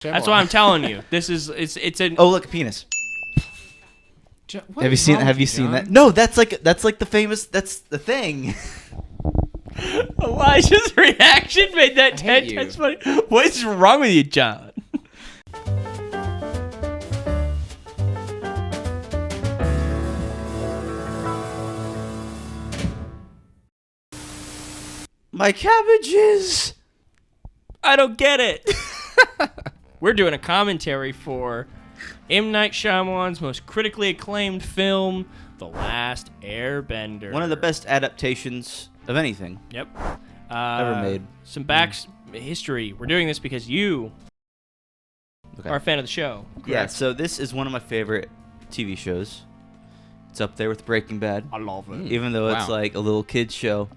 That's why I'm telling you. This is it's an. Oh, look, a penis. Have you seen that? No, that's like the famous. That's the thing. Elijah's reaction made that 10 times funny. What is wrong with you, John? My cabbages. I don't get it. We're doing a commentary for M. Night Shyamalan's most critically acclaimed film, The Last Airbender. One of the best adaptations of anything. Yep. Ever made. Some history. We're doing this because you are a fan of the show. Correct? Yeah, so this is one of my favorite TV shows. It's up there with Breaking Bad. I love it. Even though it's like a little kid's show.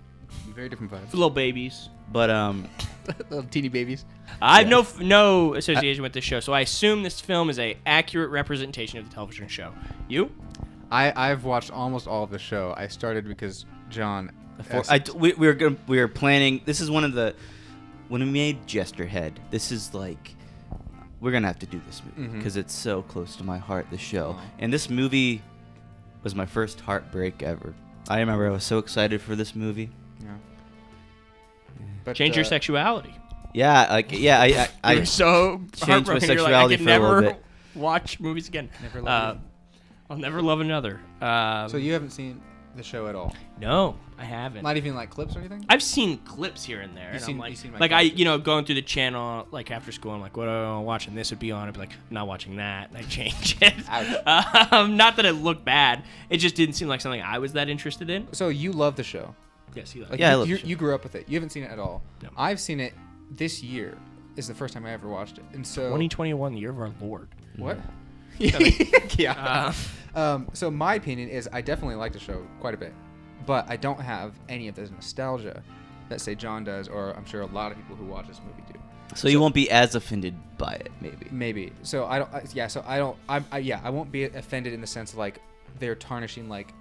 Very different vibes. For little babies. But little teeny babies. I have no association with this show, so I assume this film is a accurate representation of the television show. You? I've watched almost all of the show. I started because John. we were planning. This is one of the when we made Jester Head. This is like we're gonna have to do this movie because it's so close to my heart. The show and this movie was my first heartbreak ever. I remember I was so excited for this movie. Yeah. But, Change your sexuality. Yeah, I You're so changed my heartbroken. You're like, sexuality I can for a little never bit. watch movies again. Never love I'll never love another. So you haven't seen the show at all? No, I haven't. Not even like clips or anything? I've seen clips here and there. You've seen going through the channel like after school. I'm like, what am I watching? This would be on. I'd be like, I'm not watching that. And I change it. Not that it looked bad. It just didn't seem like something I was that interested in. So you love the show? Yes, you love like, it. Yeah, I love the show. You grew up with it. You haven't seen it at all. No. I've seen it this year. Is the first time I ever watched it. And so 2021, the year of our Lord. What? Mm-hmm. Yeah. So my opinion is I definitely like the show quite a bit, but I don't have any of the nostalgia that say John does, or I'm sure a lot of people who watch this movie do. So you won't be as offended by it, maybe. Maybe. So I don't. I won't be offended in the sense of like they're tarnishing like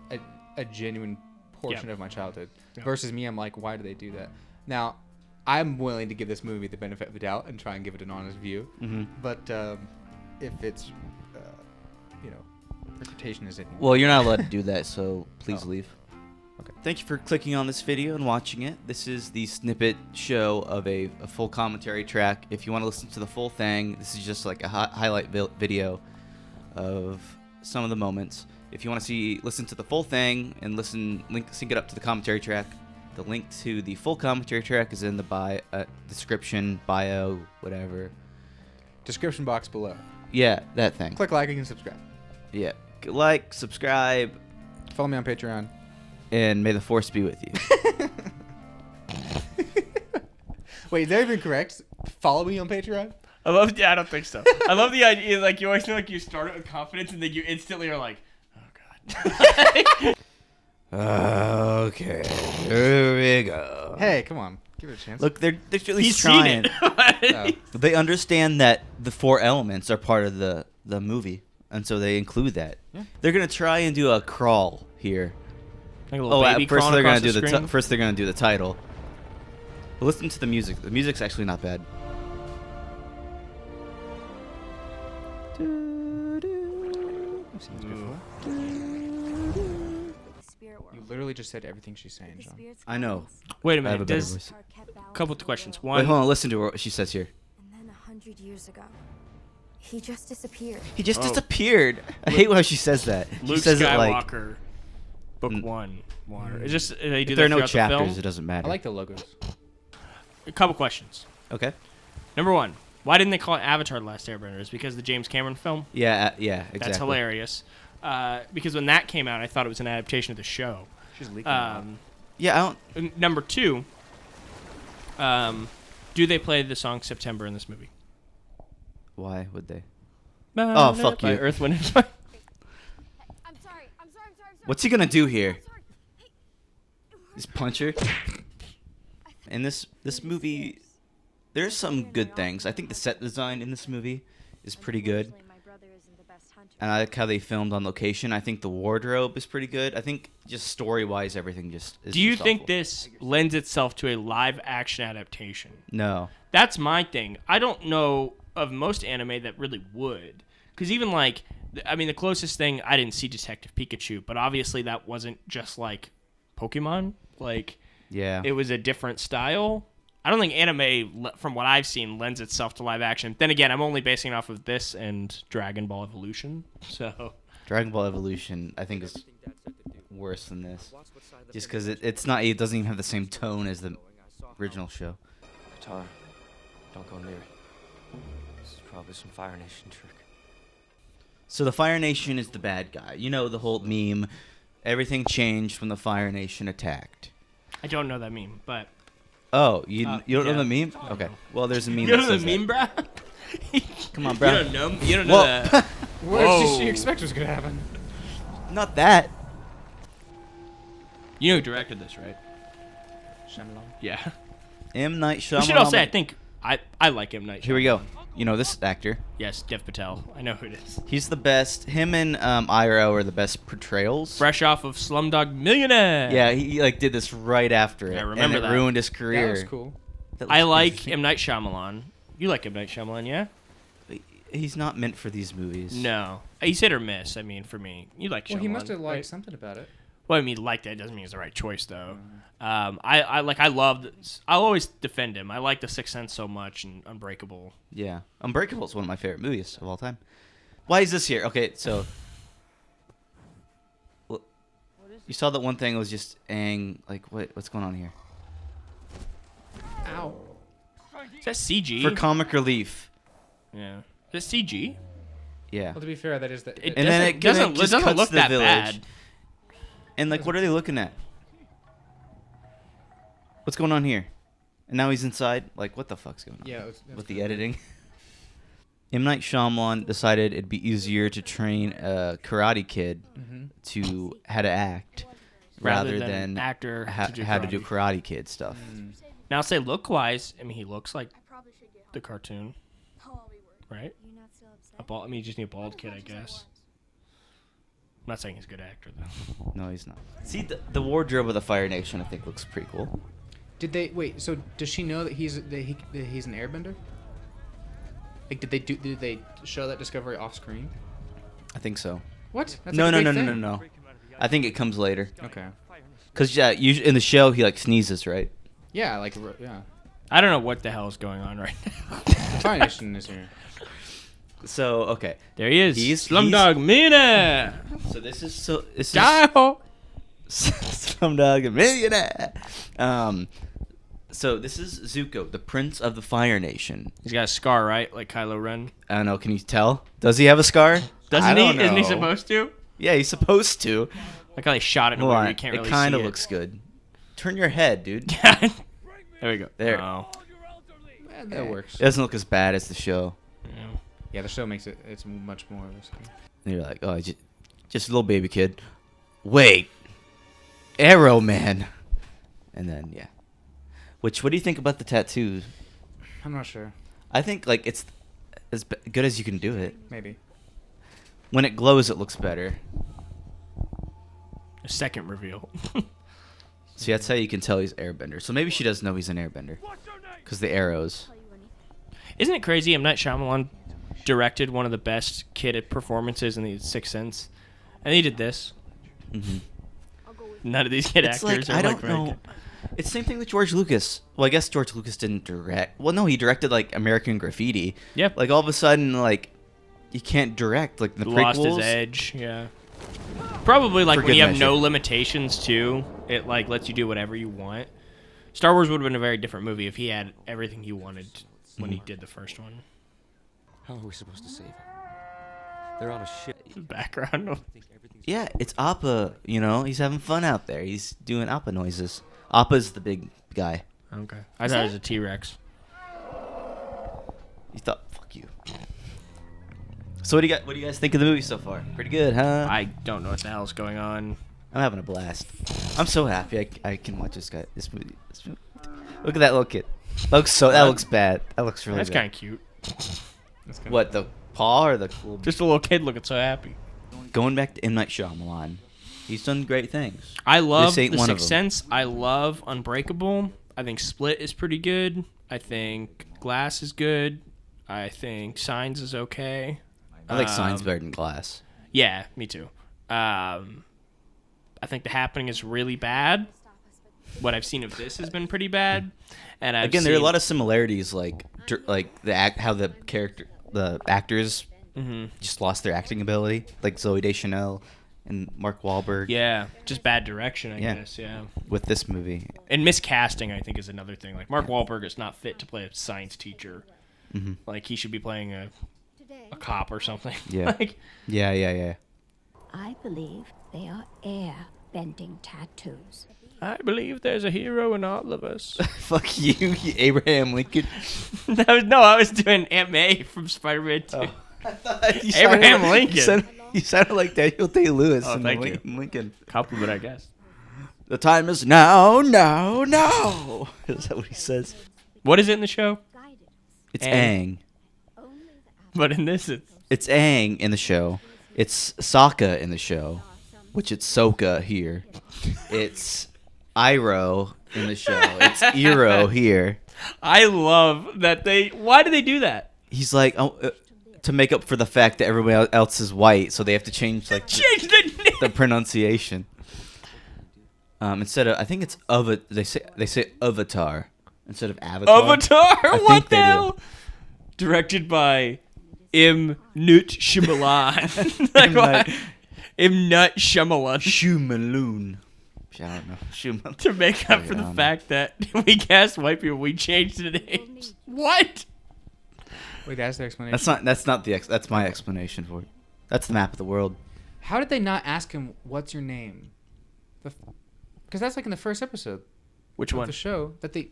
a genuine portion of my childhood. Versus me, I'm like, why do they do that? Now, I'm willing to give this movie the benefit of the doubt and try and give it an honest view. Mm-hmm. But if it's, reputation is anything. Well, you're not allowed to do that, so please leave. Okay. Thank you for clicking on this video and watching it. This is the snippet show of a full commentary track. If you want to listen to the full thing, this is just like a highlight video of some of the moments. If you want to listen to the full thing and sync it up to the commentary track, the link to the full commentary track is in the description, bio, whatever. Description box below. Yeah, that thing. Click like and subscribe. Yeah. Like, subscribe, Follow me on Patreon. and may the force be with you. Wait, is that even correct? Follow me on Patreon? I don't think so. I love the idea, like, you always feel like you start it with confidence and then you instantly are like, oh, God. Okay, here we go. Hey, come on. Give it a chance. Look, they're really He's trying. seen it. They understand that the 4 elements are part of the movie, and so they include that. Yeah. They're gonna try and do a crawl here. Like a little baby first crawling they're gonna across do the screen. first they're gonna do the title. But listen to the music. The music's actually not bad. I've seen this before. You literally just said everything she's saying, John. I know. Wait a I have a minute. better Does voice. a couple of questions. Wait, One, hold on. Listen to what she says here. And then 100 years ago, he just disappeared. He just disappeared. I hate how she says that. Luke she says Skywalker, it Book 1, Water. It's just they do if there are that no throughout the chapters, film. it doesn't matter. I like the logos. A couple questions. Okay. Number one, why didn't they call it Avatar: The Last Airbender? Is it because of the James Cameron film? Yeah, exactly. That's hilarious. Because when that came out, I thought it was an adaptation of the show. She's leaking. Out. Yeah, I don't. Number two, do they play the song September in this movie? Why would they? Oh, fuck you. By Earth, Wind, and Fire. I'm sorry. What's he gonna do here? Just punch her? In this movie, there's some good things. I think the set design in this movie is pretty good. And I like how they filmed on location. I think the wardrobe is pretty good. I think just story-wise, everything just is. Do you just think awful. this lends itself to a live-action adaptation? No. That's my thing. I don't know of most anime that really would. Because even like, I mean, the closest thing, I didn't see Detective Pikachu, but obviously that wasn't just like Pokemon. Like, Yeah. it was a different style. I don't think anime, from what I've seen, lends itself to live action. Then again, I'm only basing it off of this and Dragon Ball Evolution. So Dragon Ball Evolution, I think, is worse than this. Just because it's not, it doesn't even have the same tone as the original show. Tar, don't go near it. This is probably some Fire Nation trick. So the Fire Nation is the bad guy. You know the whole meme. Everything changed when the Fire Nation attacked. I don't know that meme, but Oh, you don't know yeah. the meme? Okay. Well, there's a meme. you that don't know says the meme, bro. Come on, bro. You don't know. You don't know Whoa. that. What did Whoa. you expect was gonna happen? Not that. You know who directed this, right? Shyamalan. Yeah. M. Night We Shyamalan. should all say I think I like M. Night Shyamalan. Here we go. You know this actor. Yes, Dev Patel. I know who it is. He's the best. Him and Iroh are the best portrayals. Fresh off of Slumdog Millionaire. Yeah, he like did this right after it. I remember and it that. ruined his career. That was cool. That I looks like interesting. M. Night Shyamalan. You like M. Night Shyamalan, yeah? He's not meant for these movies. No. He's hit or miss, I mean, for me. You like Shyamalan. Well, he must have liked right? something about it. Well, I mean, liked it doesn't mean it's the right choice, though. I'll always defend him. I like The Sixth Sense so much and Unbreakable. Yeah, Unbreakable is one of my favorite movies of all time. Why is this here? Okay, so you saw that one thing was just Aang. Like, what's going on here? Ow. Is that CG? For comic relief. Yeah. Is that CG? Yeah. Well, to be fair, that is the. It And then doesn't just doesn't cuts look the that village. bad. And like, what are they looking at? What's going on here? And now he's inside. Like, what the fuck's going on? Yeah, With the editing. M. Night Shyamalan decided it'd be easier to train a Karate Kid to how to act rather than than actor how to do Karate Kid stuff. Now, say look-wise, I mean, he looks like the cartoon, right? I mean, you just need a bald kid, I guess. I'm not saying he's a good actor, though. No, he's not. See, the wardrobe of the Fire Nation, I think, looks pretty cool. Did they wait? So does she know that he's an Airbender? Like, did they show that discovery off screen? I think so. What? That's No. like a big thing. I think it comes later. Okay. Cause yeah, in the show he like sneezes, right? Yeah, like yeah. I don't know what the hell is going on right now. The Fire Nation is here. So okay, There he is. He's- Slumdog Millionaire. so this is Dial. Slumdog Millionaire. So this is Zuko, the Prince of the Fire Nation. He's got a scar, right? Like Kylo Ren. I don't know. Can you tell? Does he have a scar? Doesn't I don't he? Isn't he know. supposed to? Yeah, he's supposed to. Like how they shot it in a Hold way on. where you can't really It kind see of it. looks good. Turn your head, dude. there we go. There. Oh. Yeah, that works. It doesn't look as bad as the show. Yeah. Yeah, the show makes it's much more risky. And you're like, oh, just a little baby kid. Wait, Arrow Man. And then yeah. What do you think about the tattoos? I'm not sure. I think like it's as good as you can do it. Maybe. When it glows, it looks better. A second reveal. See, that's how you can tell he's Airbender. So maybe she does know he's an Airbender. Because the arrows. Isn't it crazy? M. Night Shyamalan directed one of the best kid performances in The Sixth Sense, and he did this. Mm-hmm. None of these kid It's actors like, are I like don't very know. good. It's the same thing with George Lucas. Well, I guess George Lucas didn't direct. Well, no, he directed like American Graffiti. Yep. Like all of a sudden, like you can't direct like the Lost prequels. his edge. Yeah. Probably like For when good you have measure. no limitations too. It like lets you do whatever you want. Star Wars would have been a very different movie if he had everything he wanted when he did the first one. How are we supposed to save him? They're on a ship. Background. Yeah, it's Appa. You know, he's having fun out there. He's doing Appa noises. Appa's the big guy. Okay. I thought it was a T-Rex. You thought, fuck you. So what do you guys think of the movie so far? Pretty good, huh? I don't know what the hell's going on. I'm having a blast. I'm so happy I can watch this movie. Look at that little kid. That looks bad. That looks really That's bad. kind of cute. What, the paw or the cool? Just a little kid looking so happy. Going back to M. Night Shyamalan. He's done great things. I love ain't The one of Sixth them. Sense. I love Unbreakable. I think Split is pretty good. I think Glass is good. I think Signs is okay. I like Signs better than Glass. Yeah, me too. I think The Happening is really bad. What I've seen of this has been pretty bad. And There are a lot of similarities, how the actors just lost their acting ability, like Zooey Deschanel and Mark Wahlberg. Yeah, just bad direction, I guess. Yeah. With this movie, and miscasting, I think, is another thing. Like Mark Wahlberg is not fit to play a science teacher. Mm-hmm. Like he should be playing a cop or something. Yeah. Like, yeah. I believe they are air-bending tattoos. I believe there's a hero in all of us. Fuck you, Abraham Lincoln. I was doing Aunt May from Spider-Man 2. Abraham Lincoln. You sounded like Daniel Day-Lewis. Oh, thank you. Lincoln. Compliment, I guess. The time is now. Is that what he says? What is it in the show? It's Aang. But in this, it's Aang in the show. It's Sokka in the show, which it's Sokka here. It's Iroh in the show. It's Iroh here. I love that why do they do that? He's like, to make up for the fact that everybody else is white, so they have to change the pronunciation. Instead of, I think it's they say Avatar instead of Avatar. Avatar? What the hell? Directed by Night Shyamalan. Night Shyamalan. Shyamalan. I don't know. To make up for the fact that we cast white people, we changed the names. What? Wait, that's the explanation. That's my explanation for it. That's the map of the world. How did they not ask him, "What's your name"? Because that's like in the first episode. Which one? The show that they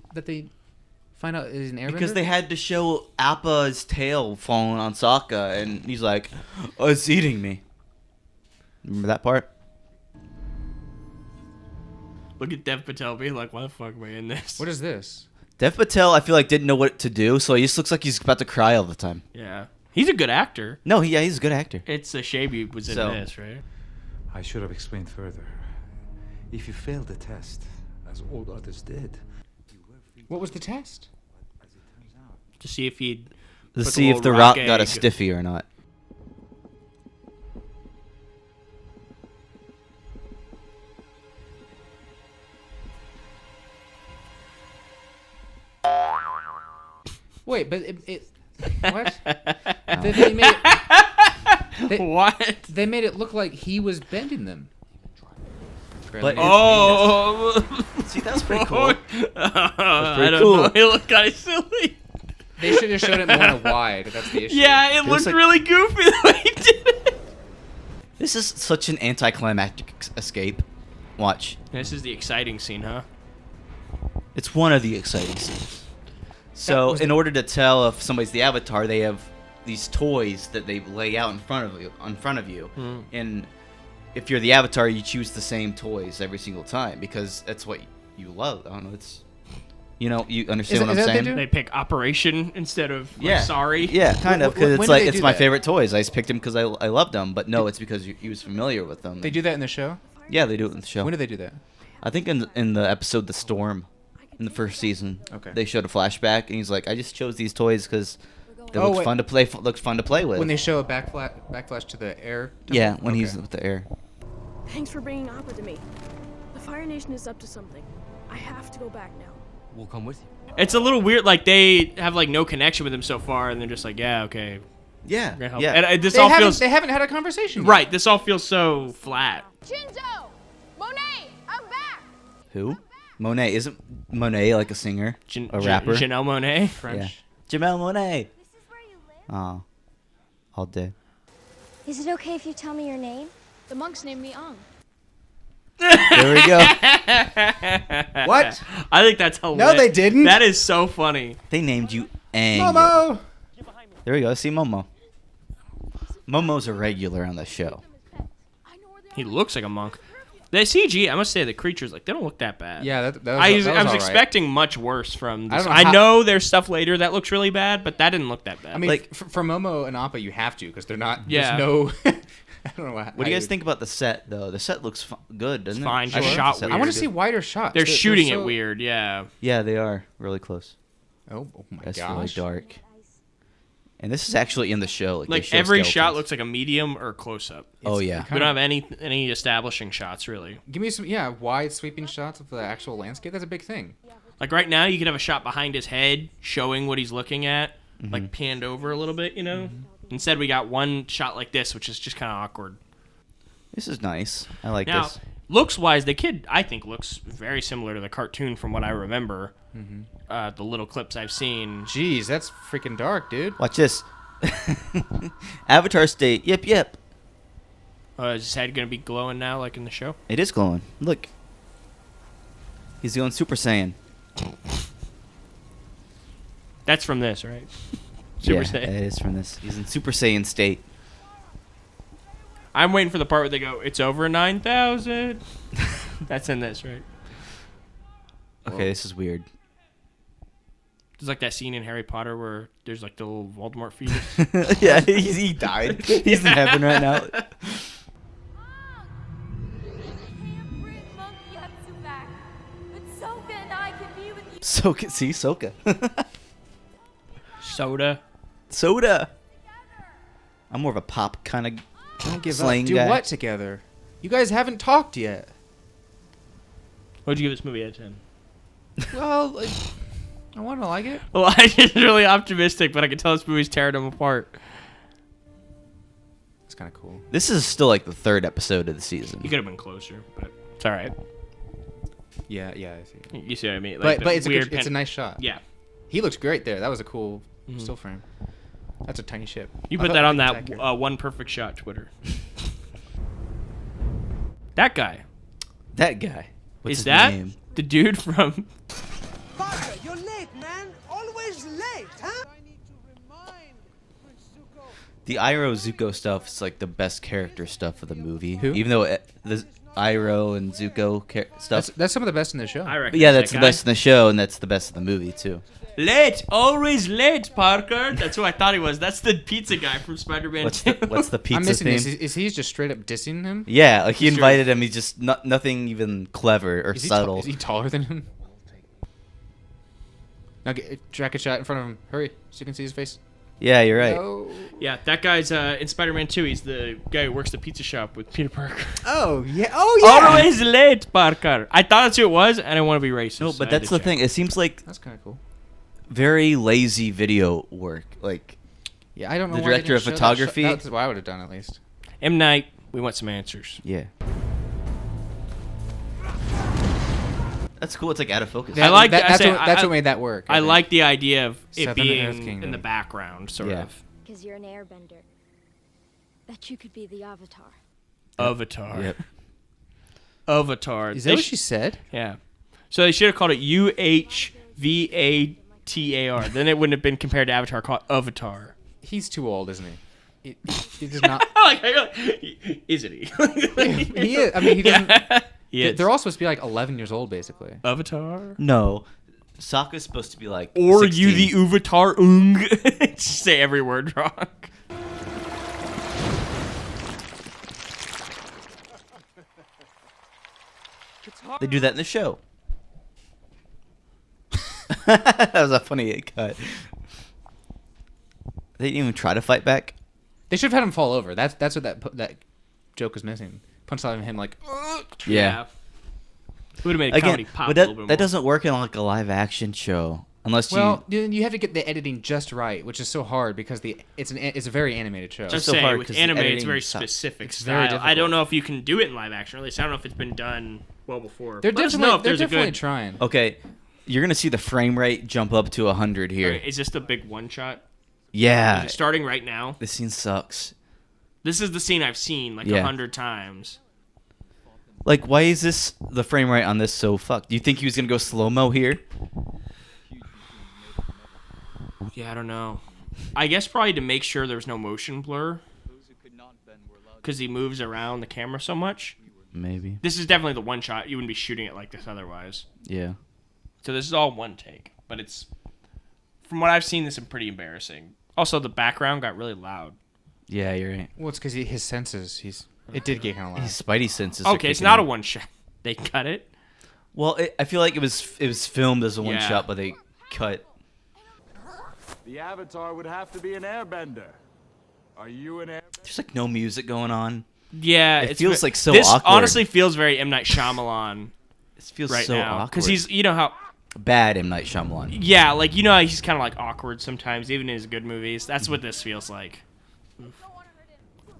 find out is an airbender. Because they had to show Appa's tail falling on Sokka, and he's like, "Oh, it's eating me." Remember that part? Look at Dev Patel being like, "Why the fuck am I in this?" What is this? Dev Patel, I feel like, didn't know what to do, so he just looks like he's about to cry all the time. Yeah. He's a good actor. No, he's a good actor. It's a shame he was in this, right? I should have explained further. If you failed the test, as all others did, What was the test? To see if he'd... To see if the rock got a stiffy or not. Wait, but what? They made it, what? They made it look like he was bending them. But see, that was pretty cool. I don't know. It looked kind of silly. They should have showed it more wide. That's the issue. Yeah, it looked really goofy the way he did it. This is such an anticlimactic escape. Watch. This is the exciting scene, huh? It's one of the exciting scenes. So, in order to tell if somebody's the Avatar, they have these toys that they lay out in front of you. And if you're the Avatar, you choose the same toys every single time because that's what you love. I don't know. You understand what I'm saying? They pick Operation instead of Sorry. Yeah, kind of. Because it's my favorite toys. I just picked them because I loved them. But no, it's because he was familiar with them. They do that in the show? Yeah, they do it in the show. When do they do that? I think in the episode The Storm. In the first season, they showed a flashback, and he's like, "I just chose these toys because they look fun to play. Looks fun to play with." When they show a backflash to the air. Yeah, when he's with the air. Thanks for bringing Appa to me. The Fire Nation is up to something. I have to go back now. We'll come with you. It's a little weird. Like they have like no connection with him so far, and they're just like, "Yeah, okay." Yeah. And they haven't had a conversation. Right. Yet. This all feels so flat. Shinzo, Monet, I'm back. Who? Monet. Isn't Monet like a singer? A rapper? Janelle Monet? French. Yeah. Jamel Monet. This is where you live? Oh. All day. Is it okay if you tell me your name? The monks named me Ang. There we go. What? I think that's hilarious. No, they didn't. That is so funny. They named you Aang. Momo! There we go. See Momo. Momo's a regular on the show. He looks like a monk. The CG, I must say, the creatures, like, they don't look that bad. Yeah, that was I was expecting much worse from this. I know there's stuff later that looks really bad, but that didn't look that bad. I mean, like, for Momo and Appa, you have to, because they're not, yeah. There's no, I don't know what do you guys think about the set, though? The set looks good, doesn't it? Fine, just shot weird. I want to see wider shots. They're shooting it weird, yeah. Yeah, they are really close. Oh my gosh. That's really dark. And this is actually in the show. They Like show every skeletons. shot looks like a medium or close up. Oh yeah. We don't have any establishing shots really. Give me some wide sweeping shots of the actual landscape. That's a big thing. Like right now, you could have a shot behind his head showing what he's looking at, Mm-hmm. like panned over a little bit, you know. Instead, we got one shot like this, which is just kind of awkward. This is nice. I like Now, this. looks wise, the kid I think looks very similar to the cartoon from what I remember. The little clips I've seen. Jeez, that's freaking dark, dude. Watch this. Avatar state. Yep. Is his head gonna be glowing now, like in the show? It is glowing. Look. He's going Super Saiyan. That's from this, right? Super yeah, Saiyan. it is from this. He's in Super Saiyan state. I'm waiting for the part where they go, "It's over 9,000." That's in this, right? Okay, this is weird. It's like that scene in Harry Potter where there's like the little Voldemort fetus. Yeah, he died. He's in heaven right now. Soka, see, Soka. Soda. I'm more of a pop kind of Don't give slang up. Do guy. what together? You guys haven't talked yet. What'd you give this movie out of 10? Well, like, I want to like it. Well, I get really optimistic, but I can tell this movie's tearing them apart. It's kind of cool. This is still like the third episode of the season. You could have been closer, but it's all right. Yeah, I see. You see what I mean? Like But it's a weird it's a nice shot. Yeah. He looks great there. That was a cool still frame. That's a tiny ship. You I put thought that on was that accurate. one perfect shot Twitter. That guy. That guy. What's Is his that name? the dude from... Parker, you're late, man. Always late, huh? The Iroh Zuko stuff is like the best character stuff of the movie. Who? Even though the Iroh and Zuko stuff. That's some of the best in the show. I reckon But yeah, it's that's that the guy. best in the show, and that's the best of the movie too. Late, always late, Parker. That's who I thought he was. That's the pizza guy from Spider-Man 2. What's the pizza I'm missing name? this. Is he just straight up dissing him? Yeah, like he Sure. invited him. He's just nothing even clever or Is he subtle. is he taller than him? Now track a shot in front of him. Hurry, so you can see his face. Yeah, you're right. No. Yeah, that guy's in Spider-Man 2. He's the guy who works the pizza shop with Peter Parker. Oh yeah. Oh yeah. Always late, Parker. I thought that's who it was, and I didn't want to be racist. No, so but I had that's to the check. thing. It seems like That's kind of cool. very lazy video work. Like, Yeah, I don't know. The why they director didn't of show that photography? shot. That's what I would have done at least. M. Night, we want some answers. yeah. That's cool. It's like out of focus. I like that- I That's say, what I- made that work. I think. like the idea of it Southern being Earth in Kingdom. the background, sort Yeah. of. Because you're an airbender. Bet you could be the Avatar. Avatar. Yep. Avatar. Is They that what sh- she said? Yeah. So they should have called it UH-vatar. Then it wouldn't have been compared to Avatar. Called Avatar. He's too old, isn't he? He does not. Isn't he? He is. I mean, he doesn't. He is. They're all supposed to be like 11 years old, basically. Avatar. No. Sokka's supposed to be like Or 16. you the Uvatar Ung. Just say every word wrong. They do that in the show. That was a funny cut. They didn't even try to fight back. They should have had him fall over. That's what that joke was missing. Punchline him like. Yeah. It would have made a Again, comedy pop but a little bit that more. doesn't work in like a live action show unless Well, you have to get the editing just right, which is so hard because it's a very animated show. Just so say hard with 'cause the anime, it's editing very sucks. specific It's style. very I difficult. don't know if you can do it in live action. At least I don't know if it's been done well before. They're Let us know definitely if there's a good. trying. Okay, you're gonna see the frame rate jump up to 100 here. Alright, is this the big one shot? Yeah, Is it starting right now? this scene sucks. This is the scene I've seen like Yeah. 100 times. Like, why is this the frame rate on this so fucked? Do you think he was gonna go slow mo here? Yeah, I don't know. I guess probably to make sure there's no motion blur. Because he moves around the camera so much. Maybe. This is definitely the one shot. You wouldn't be shooting it like this otherwise. Yeah. So this is all one take. But it's, from what I've seen, this is pretty embarrassing. Also, the background got really loud. Yeah, you're right. Well, it's because his senses. It did get kind of loud. His spidey senses. are Okay, it's kicking not a in. one shot. They cut it. Well, I feel like it was filmed as a one Yeah. shot, but they cut. The Avatar would have to be an Airbender. Are you an Airbender? There's like no music going on. Yeah, it feels like so this awkward. This honestly feels very M. Night Shyamalan. It feels right so now. awkward. Because he's, you know how... Bad M. Night Shyamalan. Yeah, like, you know how he's kind of like awkward sometimes, even in his good movies. That's what this feels like.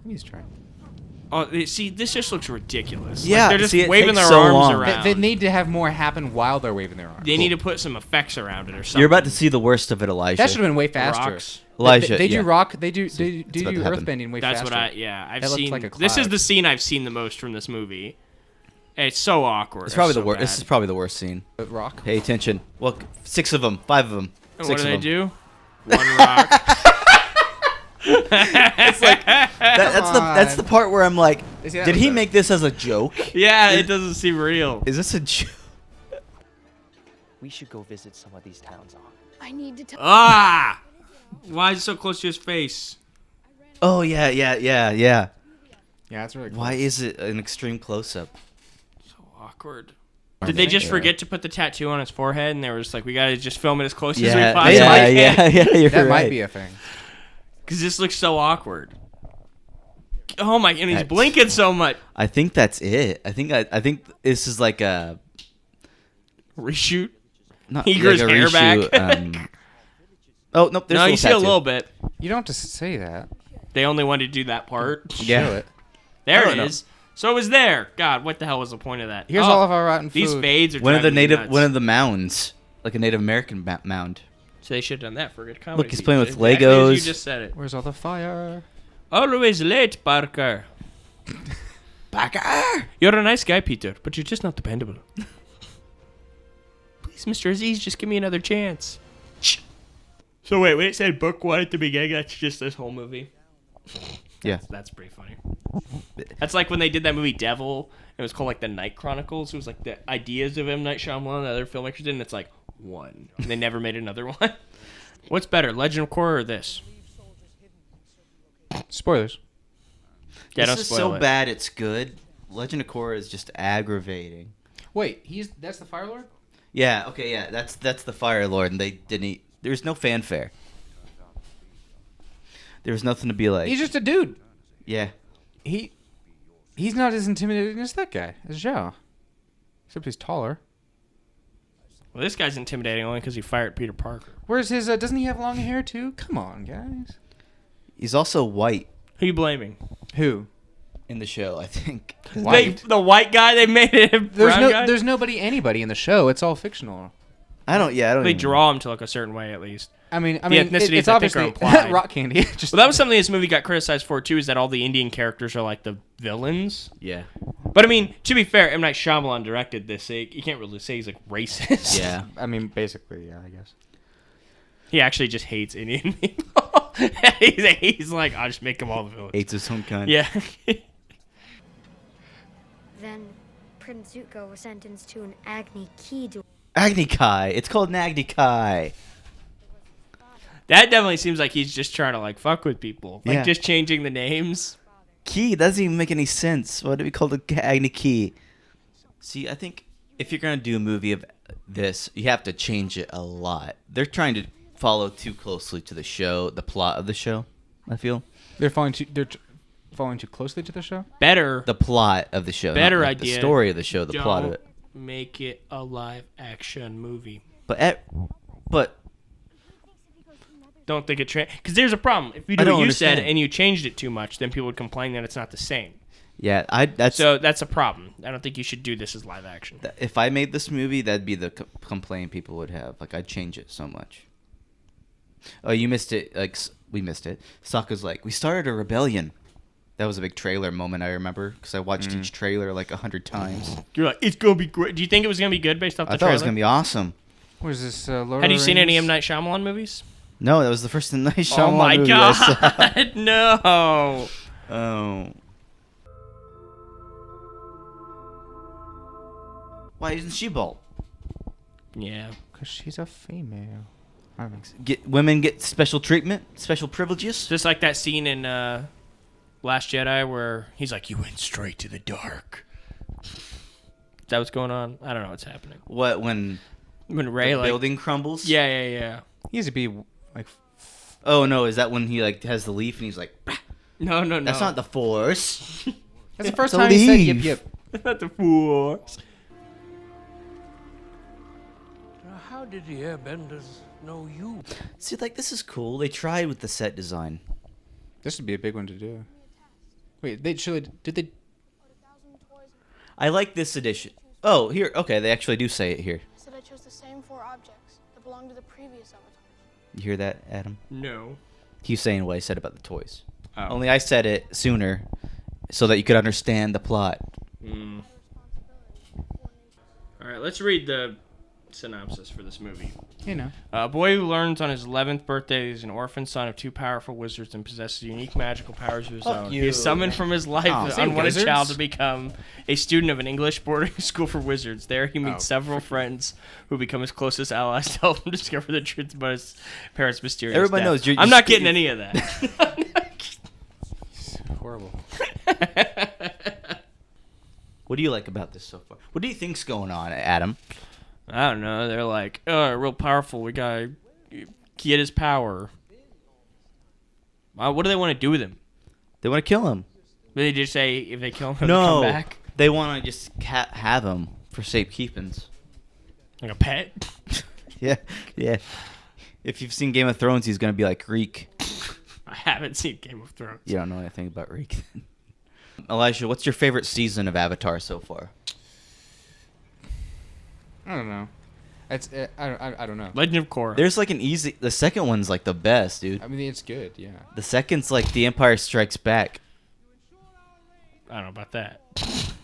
He's trying. Oh, see, this just looks ridiculous. Yeah, like, they're just see, waving their arms around. They need to have more happen while they're waving their arms. They need to put some effects around it or something. You're about to see the worst of it, Elijah. That should have been way faster. Rocks. Elijah, They do yeah. rock. They do about to happen. earthbending way That's faster. I've That looked seen. like a This is cloud. the scene I've seen the most from this movie. It's so awkward. It's probably so the worst. This is probably the worst scene. The rock. Pay attention. Well, 6 of them, 5 of them. And 6 what do of they them. do? One rock. It's like that's the part where I'm like, did he make this as a joke? Yeah, it doesn't seem real. Is this a joke? We should go visit some of these towns. I need to tell. Ah! Why is it so close to his face? Oh yeah. Yeah, that's really cool. Why is it an extreme close-up? So awkward. Did they just forget to put the tattoo on his forehead, and they were just like, we gotta just film it as close as we possibly can? Yeah, you're that right. might be a thing. Because this looks so awkward. Oh my! And he's blinking so much. I think that's it. I think this is like a reshoot. Not He grew his like a hair reshoot, back. Oh no! There's No, a you see a tattoo. little bit. You don't have to say that. They only wanted to do that part. Yeah. Show it. There I it don't is. So it was there. God, what the hell was the point of that? Here's all of our rotten These food. fades are One of the driving me native, nuts. one of the mounds, like a Native American mound. So they should have done that for a good comedy. Look, he's playing with Exactly as Legos. You just said it. Where's all the fire? Always late, Parker. Parker! You're a nice guy, Peter, but you're just not dependable. Please, Mr. Aziz, just give me another chance. So wait, when it said book 1 at the beginning, that's just this whole movie? Yeah. That's pretty funny. That's like when they did that movie Devil. It was called like the Night Chronicles. It was like the ideas of M. Night Shyamalan and other filmmakers did, and it's like 1. And they never made another one. What's better, Legend of Korra or this? Spoilers. Yeah, This don't is spoil so it. bad it's good. Legend of Korra is just aggravating. Wait, that's the Fire Lord? Yeah, okay, yeah, that's the Fire Lord, and they didn't. There's no fanfare. There was nothing to be like. He's just a dude. Yeah. He's not as intimidating as that guy, as Zhao. Except he's taller. Well, this guy's intimidating only because he fired Peter Parker. Where's his? Doesn't he have long hair too? Come on, guys. He's also white. Who you blaming? Who? In the show, I think. The white guy, they made it a brown guy? There's anybody in the show. It's all fictional. I don't They even draw him to look a certain way at least. I mean, ethnicities it's I think are obviously implied. rock candy. Just Well, that was something this movie got criticized for too. Is that all the Indian characters are like the villains? Yeah. But I mean, to be fair, M. Night Shyamalan directed this. You can't really say he's like racist. Yeah. I mean, basically, yeah, I guess. He actually just hates Indian people. he's like, I'll just make them all the villains. Hates his own kind. Yeah. Then Prince Zuko was sentenced to an Agni Key duel. Agni Kai. It's called an Agni Kai. That definitely seems like he's just trying to like fuck with people. Like Yeah. just changing the names. Key doesn't even make any sense. Why do we call it Agni Key? See, I think if you're gonna do a movie of this, you have to change it a lot. They're trying to follow too closely to the show, the plot of the show. I feel They're following too closely to the show. Better. the plot of the show, Better not like idea. the story of the show, the plot of Don't it. Make it a live action movie. But Don't think it because there's a problem. If you I do what don't you said understand. and you changed it too much, then people would complain that it's not the same. yeah, that's a problem. I don't think you should do this as live action. if I made this movie, that'd be the complaint people would have. Like, I'd change it so much. Oh, you missed it. Like, we missed it. Sokka's like, we started a rebellion. That was a big trailer moment, I remember, because I watched each trailer like 100 times. You're like, it's gonna be great. Do you think it was gonna be good based off the I thought trailer? it was going to be awesome. What is this? Lord Had of you the seen any Rings? M. Night Shyamalan movies? No, that was the first Night Shyamalan Oh my movie I saw. god, no! Oh. Why isn't she bald? Yeah. Because she's a female. That makes sense. Women get special treatment, special privileges. Just like that scene in Last Jedi where he's like, "You went straight to the dark." Is that what's going on? I don't know what's happening. What when Ray the like building crumbles? Yeah. He needs to be like Oh no, is that when he like has the leaf and he's like? No. That's not the Force. That's the first It's a time he said yip leaf. yip. Not the Force. How did the Airbenders know you? See, like this is cool. They tried with the set design. This would be a big one to do. Wait, did they? I like this edition. Oh, here. Okay, they actually do say it here. I said I chose the same 4 objects that belonged to the previous avatars. You hear that, Adam? No. He's saying what I said about the toys. Oh. Only I said it sooner, so that you could understand the plot. Mm. All right, let's read the synopsis for this movie. You know. A boy who learns on his 11th birthday is an orphan son of 2 powerful wizards and possesses unique magical powers of his own. you. He is summoned from his life as an unwanted wizards? child to become a student of an English boarding school for wizards. There he meets several friends who become his closest allies to help him discover the truth about his parents' mysterious Everybody death. knows you're- I'm not getting any of that. Horrible. What do you like about this so far? What do you think's going on, Adam? I don't know. They're like, oh, real powerful. We gotta get his power. What do they want to do with him? They want to kill him. Did they just say if they kill him, he'll No, come back? they want to just have him for safekeepings. Like a pet? Yeah. If you've seen Game of Thrones, he's gonna be like Reek. I haven't seen Game of Thrones. You don't know anything about Reek. Elijah, what's your favorite season of Avatar so far? I don't know. It's I don't know. Legend of Korra. There's like an easy. The second one's like the best, dude. I mean, it's good. Yeah. The second's like The Empire Strikes Back. I don't know about that.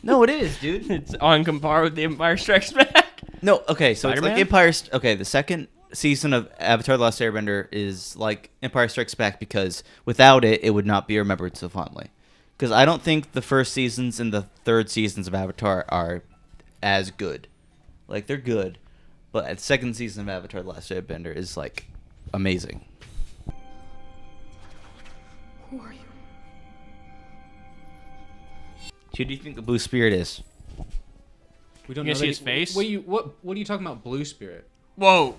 No, it is, dude. It's on par with The Empire Strikes Back. No, okay, so Spider-Man? it's like Empire. Okay, the second season of Avatar: The Last Airbender is like Empire Strikes Back because without it, it would not be remembered so fondly. Because I don't think the first seasons and the third seasons of Avatar are as good. Like, they're good, but the second season of Avatar: The Last Airbender is like amazing. Who are you? Who do you think the Blue Spirit is? We don't You know see that his face? What are you talking about? Blue Spirit? Whoa.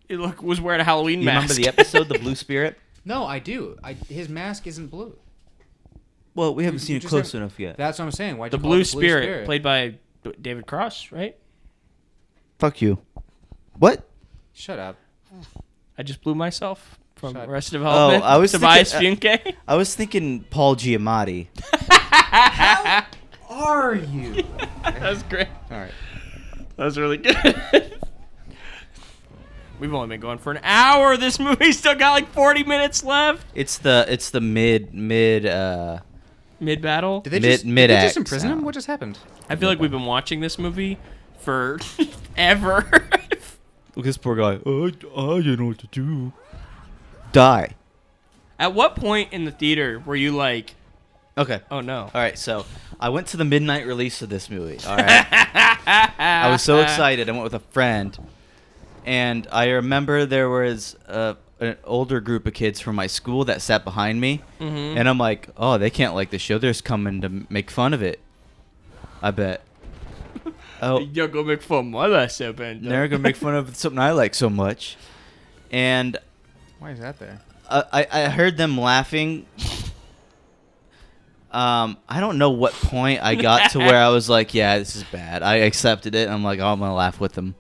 It was wearing a Halloween You mask. remember the episode, The Blue Spirit? No, I do. His mask isn't blue. Well, we haven't seen it just close haven't- enough yet. That's what I'm saying. Why'd The you call Blue it Spirit, played by David Cross, right? Fuck you. What? Shut up. I just blew myself from Shut- Arrested Development. I was Tobias thinking- Funke. I was thinking Paul Giamatti. Are you? That was great. All right. That was really good. We've only been going for an hour. This movie's still got like 40 minutes left. It's the mid Mid-battle. Did they Mid- just mid-act imprison him? sound. What just happened? I feel like we've been watching this movie for ever. Look at this poor guy. I don't know what to do. Die. At what point in the theater were you like, Okay. oh no? All right. So I went to the midnight release of this movie. All right. I was so excited. I went with a friend, and I remember there was an older group of kids from my school that sat behind me, and I'm like, oh, they can't like the show. They're just coming to make fun of it. I bet. Oh, You're gonna make fun of my last Airbender. they're gonna make fun of something I like so much, and Why is that there? I heard them laughing. I don't know what point I got to where I was like, yeah, this is bad. I accepted it. And I'm like, oh, I'm gonna laugh with them.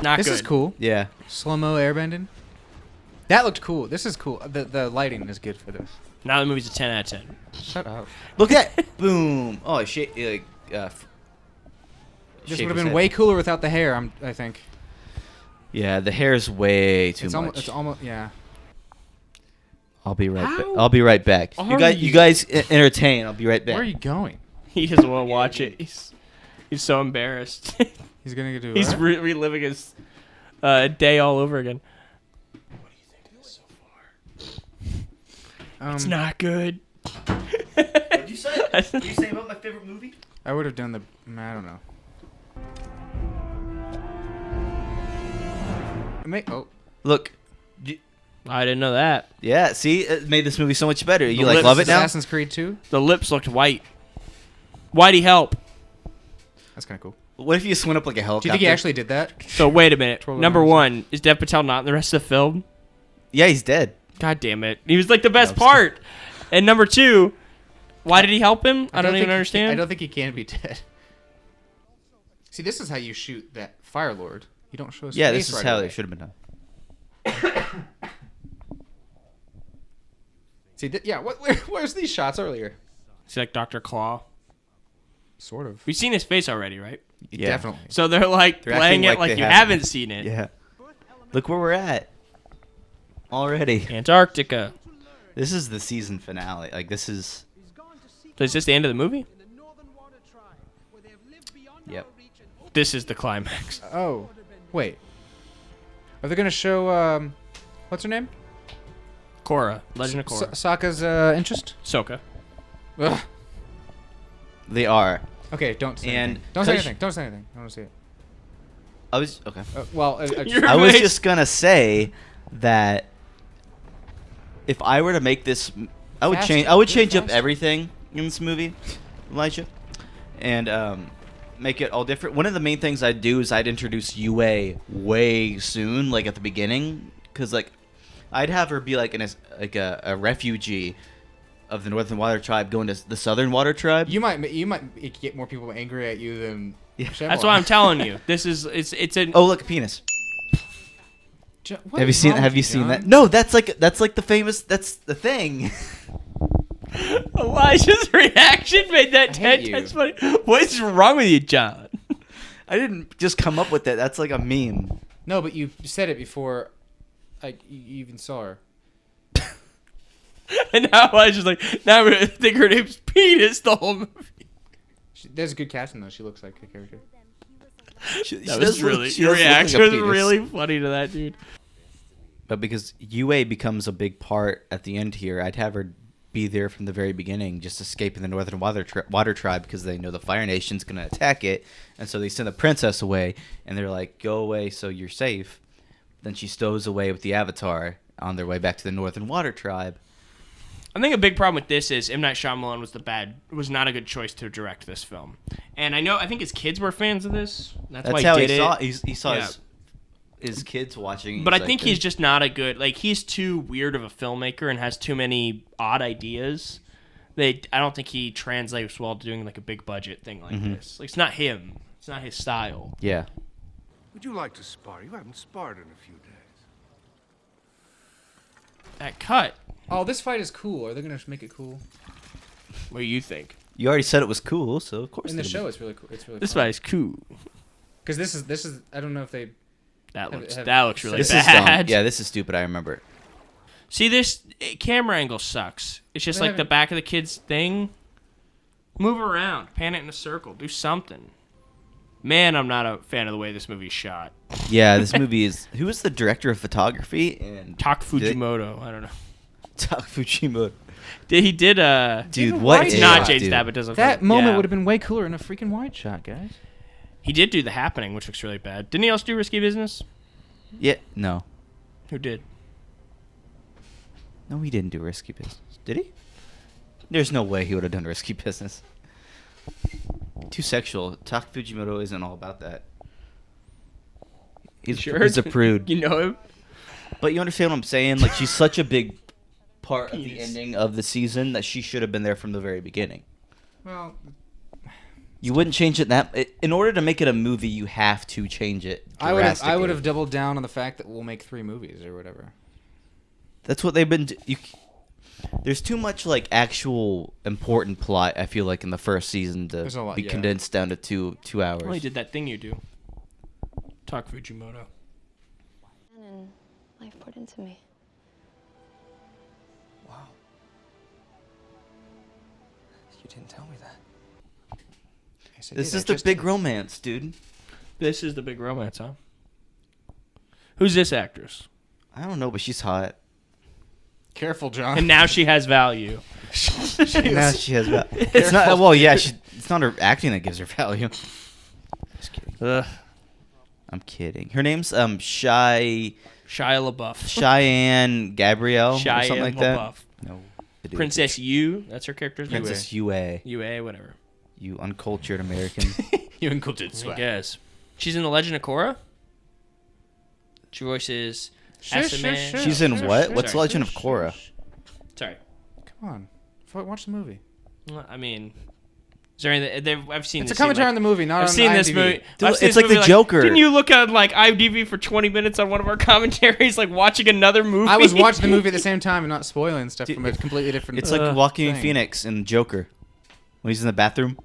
Not This good. is cool. Yeah. Slow-mo airbending. That looked cool. This is cool. The lighting is good for this. Now the movie's a 10 out of 10. Shut up. Look at that. Boom. Oh shit. Like, This shake would have his been head. way cooler without the hair. I think. Yeah, the hair's way too much. It's almost yeah. I'll be right. How I'll be right back. are You you- guys entertain. I'll be right back. Where are you going? He doesn't want to watch it. He's so embarrassed. He's gonna do. He's what? reliving his day all over again. It's not good. What'd you say? What you say about my favorite movie? I would have done the. I don't know. Oh, Look. I didn't know that. Yeah. See, it made this movie so much better. You The like lips love it is now? Assassin's Creed 2. The lips looked white. Why'd he help? That's kind of cool. What if you just went up like a helicopter? Do you think he actually did that? So wait a minute. Twirl Number around. one, is Dev Patel not in the rest of the film? Yeah, he's dead. God damn it. He was like the best No, part. And number two, why did he help him? I don't even think understand. I don't think he can be dead. See, this is how you shoot that Fire Lord. You don't show his Yeah, face this is right how away. it should have been done. See, where's these shots earlier? Is he like Dr. Claw? Sort of. We've seen his face already, right? Yeah. Definitely. So they're like They're playing acting it like they you haven't seen it. Yeah. Look where we're at. Already. Antarctica. This is the season finale. Like, this is... So is this the end of the movie? Yep. This is the climax. Oh, wait. Are they gonna show what's her name? Korra. Legend of Korra. Sokka's interest? Sokka. Ugh. They are. Okay, don't say And anything. Don't say Kush- anything. Don't say anything. I want to see it. I was... Okay. Your I was face. just gonna say that if I were to make this... I would Faster. change. I would Do it change up faster. everything in this movie, Elijah, and make it all different. One of the main things I'd do is I'd introduce UA way soon, like at the beginning, because like I'd have her be like a refugee of the Northern Water Tribe going to the Southern Water Tribe. You might get more people angry at you than. Yeah. That's what I'm telling you. This is it's an Oh, look, a penis. What Have you is seen? wrong Have with you seen John? that? No, that's like the famous. That's the thing. Elijah's reaction made that I 10 hate times you. funny. What's wrong with you, John? I didn't just come up with that. That's like a meme. No, but you said it before. Like you even saw her. And now Elijah's like, now I'm gonna think her name's Penis the whole movie. There's a good casting though. She looks like a character. That was really your reaction was really funny to that dude. But because UA becomes a big part at the end here, I'd have her be there from the very beginning, just escaping the Northern Water Tribe because they know the Fire Nation's going to attack it. And so they send the princess away, and they're like, go away so you're safe. Then she stows away with the Avatar on their way back to the Northern Water Tribe. I think a big problem with this is M. Night Shyamalan was not a good choice to direct this film. And I think his kids were fans of this. That's why how he did he it. saw. He saw Yeah. his kids watching. But I think he's just not a good, like, he's too weird of a filmmaker and has too many odd ideas. I don't think he translates well to doing like a big budget thing like this. Like, it's not him. It's not his style. Yeah. Would you like to spar? You haven't sparred in a few days. That cut. Oh, this fight is cool. Are they gonna make it cool? What do you think? You already said it was cool, so of course. In the it'll show, be. it's really cool. It's really. This fight is cool. Because this is. I don't know if they. That looks have- that looks really This is dumb. bad. Yeah, this is stupid. I remember. See, this camera angle sucks. It's just They like the haven't- back of the kid's thing. Move around, pan it in a circle, do something. Man, I'm not a fan of the way this movie's shot. Yeah, this movie is. Who was the director of photography? And Tak Fujimoto, I don't know. Tak Fujimoto. He did Dude, Even what white is It's not that, Jade dude? Stab, it doesn't. That moment yeah. would have been way cooler in a freaking wide shot, guys. He did do The Happening, which looks really bad. Didn't he also do Risky Business? Yeah, no. Who did? No, he didn't do Risky Business. Did he? There's no way he would have done Risky Business. Too sexual. Tak Fujimoto isn't all about that. He's a prude. You know him? But you understand what I'm saying? Like, she's such a big part of the ending of the season that she should have been there from the very beginning. Well, You wouldn't change it in order to make it a movie, you have to change it. I would have drastically. doubled down on the fact that we'll make 3 movies or whatever. That's what they've been. There's too much like actual important plot. I feel like in the first season to There's a lot, be yeah. condensed down to two hours. Well, he did that thing you do. Tak Fujimoto. And life poured into me. Wow. You didn't tell me that. This is the big romance, dude. This is the big romance, huh? Who's this actress? I don't know, but she's hot. Careful, John. And now she has value. Now she has value. It's not. Well, yeah, it's not her acting that gives her value. Just kidding. I'm kidding. Her name's Shia LaBeouf. Cheyenne Gabrielle or Shia something like LaBeouf. that. No. Princess Yu. That's her character's name. Princess UA. UA, whatever. You uncultured American. You and Cool Dude I Swag. guess. She's in The Legend of Korra. She voices Asime. She's in what? What's Sorry. Legend of Korra? Sorry. Come on. Watch the movie. Well, I mean, is there anything? I've seen. It's a this commentary scene, on the movie, not I've on seen IMDb. this movie. Dude, I've seen it's this like movie, the Joker. Didn't you look at like IMDb for 20 minutes on one of our commentaries, like watching another movie? I was watching the movie at the same time and not spoiling stuff from a completely different. It's like Joaquin thing. Phoenix in Joker when he's in the bathroom.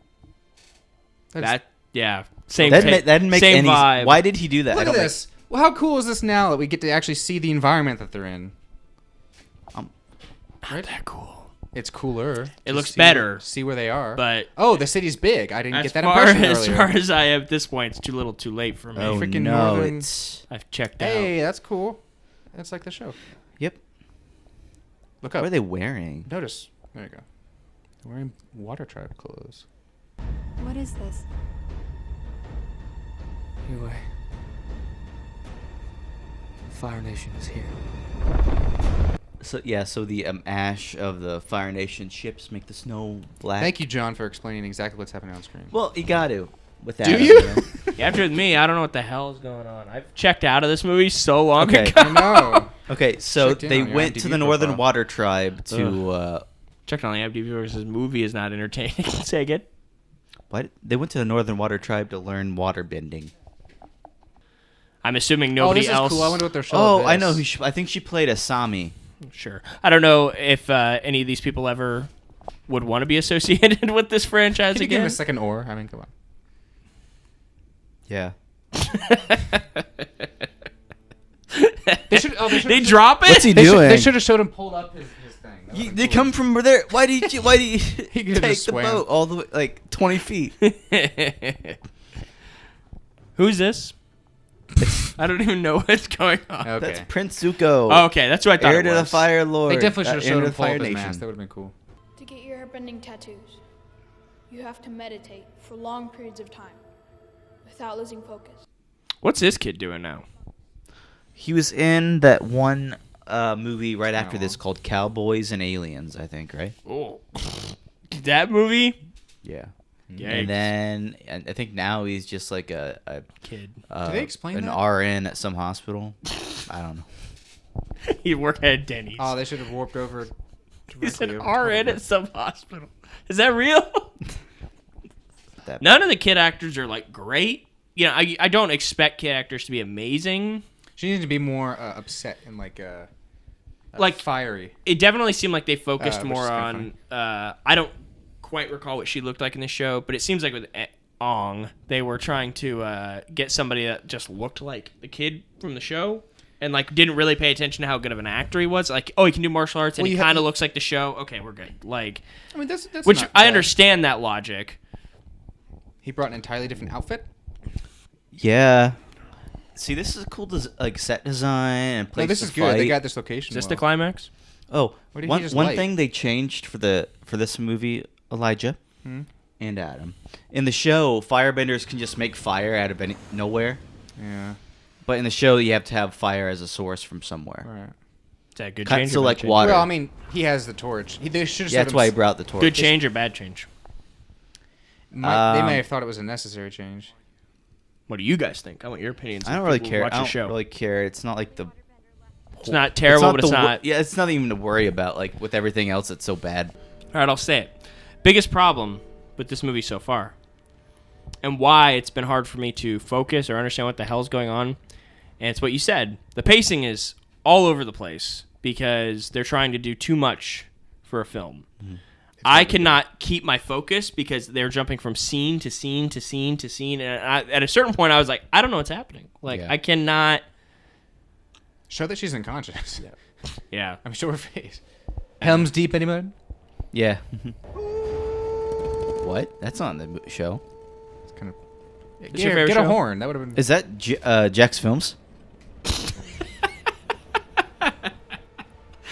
That yeah, same. That didn't make same any. vibe. Why did he do that? Look at this. Well, how cool is this now that we get to actually see the environment that they're in? Not that cool. It's cooler. It looks See better. See where they are. But oh, the city's big. I didn't get that far, impression as earlier. far as I am at this point, it's too little, too late for me. Oh Freaking no! northern- It's I've checked out. Hey, that's cool. That's like the show. yep. Look up. What are they wearing? Notice. There you go. They're wearing Water Tribe clothes. What is this? Anyway, Fire Nation is here. So yeah, so the ash of the Fire Nation ships make the snow black. Thank you, John, for explaining exactly what's happening on screen. Well, you got to. With that, Do you? You have to admit, me, I don't know what the hell is going on. I've checked out of this movie so long Okay. ago. I know. Okay, so Checked in they on your went to IMDb the Northern profile. Water Tribe to. Checked on the IMDb versus movie is not entertaining. Say again. What? They went to the Northern Water Tribe to learn water bending. I'm assuming Oh, nobody this is else. cool. I wonder what they're Oh, showing. I know who. I think she played Asami. Sure. I don't know if any of these people ever would want to be associated with this franchise Can you give him again. a second or? I mean, come on. Yeah. They drop it. What's he They doing? should have showed him pulled up his thing. That would've been They cool. come from there. Why do you He could've take just the swam. boat all the way like 20 feet? Who's this? I don't even know what's going on. Okay. That's Prince Zuko. Oh, okay, that's what I thought Heir it to the was. Fire Lord. They definitely should have Heir showed to him the pull Fire up his Nation. mask. That would have been cool. To get your airbending tattoos, you have to meditate for long periods of time without losing focus. What's this kid doing now? He was in that one movie right after Oh. this called Cowboys and Aliens, I think, right? Oh, that movie? Yeah. Yikes. And then I think now he's just like a Kid. Do they explain an that? RN at some hospital. I don't know. He worked at Denny's. Oh, they should have warped over. He's an directly over RN top of at some hospital. Is that real? That- None of the kid actors are like great. You know, I don't expect kid actors to be amazing. She needs to be more upset and like fiery. It definitely seemed like they focused Which more is on. kinda I don't quite recall what she looked like in the show, but it seems like with Ong, they were trying to get somebody that just looked like the kid from the show, and like didn't really pay attention to how good of an actor he was. Like, oh, he can do martial arts, and Well, he you kind of looks like the show. Okay, we're good. Like, I mean, that's which not I bad. understand that logic. He brought an entirely different outfit. Yeah. See, this is a cool like set design and place No, this to is good. They fight. got this location. Is this well. the climax? Oh, What did he one just one light? thing they changed for this movie, Elijah Hmm? and Adam. In the show, firebenders can just make fire out of nowhere. Yeah. But in the show, you have to have fire as a source from somewhere. Right. Is that a good Cut change? to or bad like change? water. Well, I mean, he has the torch. They should have. Yeah, that's why he brought the torch. Good change or bad change? They Um, may have thought it was a necessary change. What do you guys think? I want your opinions. I don't of really people who care. Watch I the don't show. really care. It's not like the. It's not terrible, but it's the wo- not. Yeah, it's not even to worry about. Like with everything else, it's so bad. All right, I'll say it. Biggest problem with this movie so far, and why it's been hard for me to focus or understand what the hell's going on, and it's what you said. The pacing is all over the place because they're trying to do too much for a film. I cannot keep my focus because they're jumping from scene to scene to scene to scene, and at a certain point, I was like, I don't know what's happening. Like, Yeah. I cannot. Show that she's unconscious. Yeah. I'm sure her face. Helm's Deep, anyone? Yeah. What? That's not in the show. It's kind of. It's your favorite get show? a horn. That would have been. Is that Jack's Films?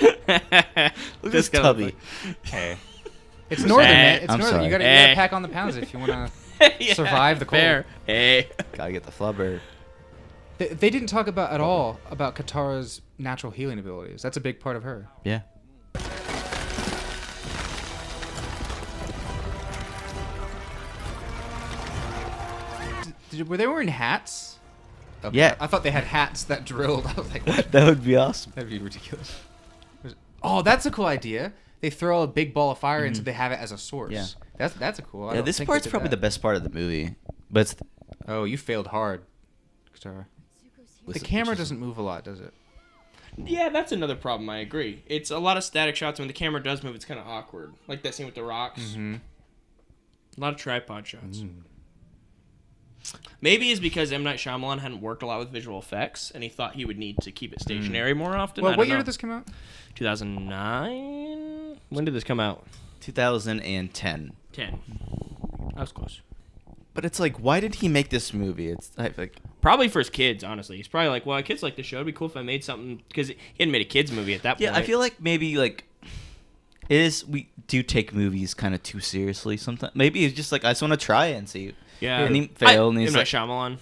Look at this tubby. Hey. It's northern, man. It's I'm northern. sorry. You gotta Hey. pack on the pounds if you want to Yeah, survive the cold. fair. Hey. Gotta get the flubber. They didn't talk about at all about Katara's natural healing abilities. That's a big part of her. Yeah. Were they wearing hats? Okay. Yeah. I thought they had hats that drilled. I was like, what? That would be awesome. That'd be ridiculous. Oh, that's a cool idea. They throw a big ball of fire in so they have it as a source. Yeah. That's a cool. Yeah, this part's probably the best part of the movie. But it's oh, you failed hard, Star. The camera doesn't move a lot, does it? Yeah, that's another problem. I agree. It's a lot of static shots. When the camera does move, it's kind of awkward. Like that scene with the rocks. Mm-hmm. A lot of tripod shots. Maybe it's because M. Night Shyamalan hadn't worked a lot with visual effects, and he thought he would need to keep it stationary more often. Well, what year did this come out? 2009? When did this come out? 2010. 10. That was close. But it's like, why did he make this movie? It's like probably for his kids, honestly. He's probably like, well, kids like this show. It'd be cool if I made something, because he hadn't made a kids movie at that point. Yeah, I feel like maybe like it is. We do take movies kind of too seriously sometimes. Maybe it's just like I just want to try it and see. Yeah, and he failed. And he's M. like, Night Shyamalan.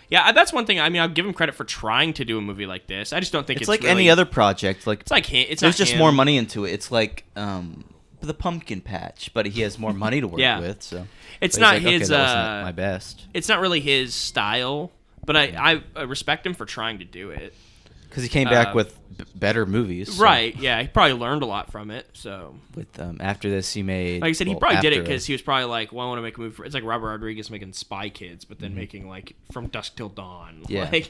Yeah, that's one thing. I mean, I'll give him credit for trying to do a movie like this. I just don't think it's like really, any other project. Like it's like it's there's not just him. more money into it. It's like the pumpkin patch, but he has more money to work with. So it's but not he's like, his. Okay, that wasn't my best. It's not really his style, but I respect him for trying to do it. Because he came back with better movies. So. Right, yeah. He probably learned a lot from it. So with after this, he made... Like I said, he probably did it because he was probably like, well, I want to make a movie for... It's like Robert Rodriguez making Spy Kids, but then making like From Dusk Till Dawn. Yeah. Like,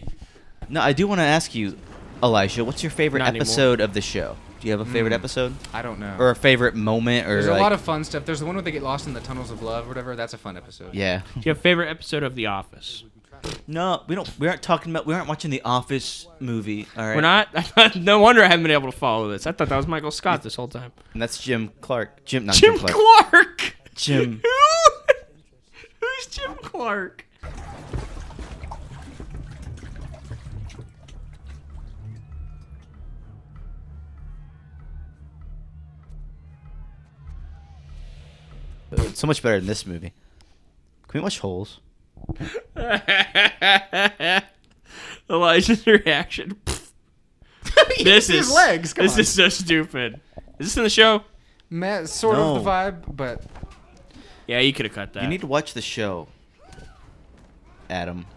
no, I do want to ask you, Elijah, what's your favorite episode of the show? Do you have a favorite episode? I don't know. Or a favorite moment? Or there's a lot of fun stuff. There's the one where they get lost in the tunnels of love or whatever. That's a fun episode. Yeah. Do you have a favorite episode of The Office? No, we aren't talking about. We aren't watching the Office movie. All right. We're not. No wonder I haven't been able to follow this. I thought that was Michael Scott this whole time. And that's Jim Clark. Jim Clark. Jim. Who's Jim Clark? So much better than this movie. Can we watch Holes? Elijah's reaction. This is his legs. Come this on. is so stupid. Is this in the show? Sort of the vibe, but yeah, you could have cut that. You need to watch the show, Adam.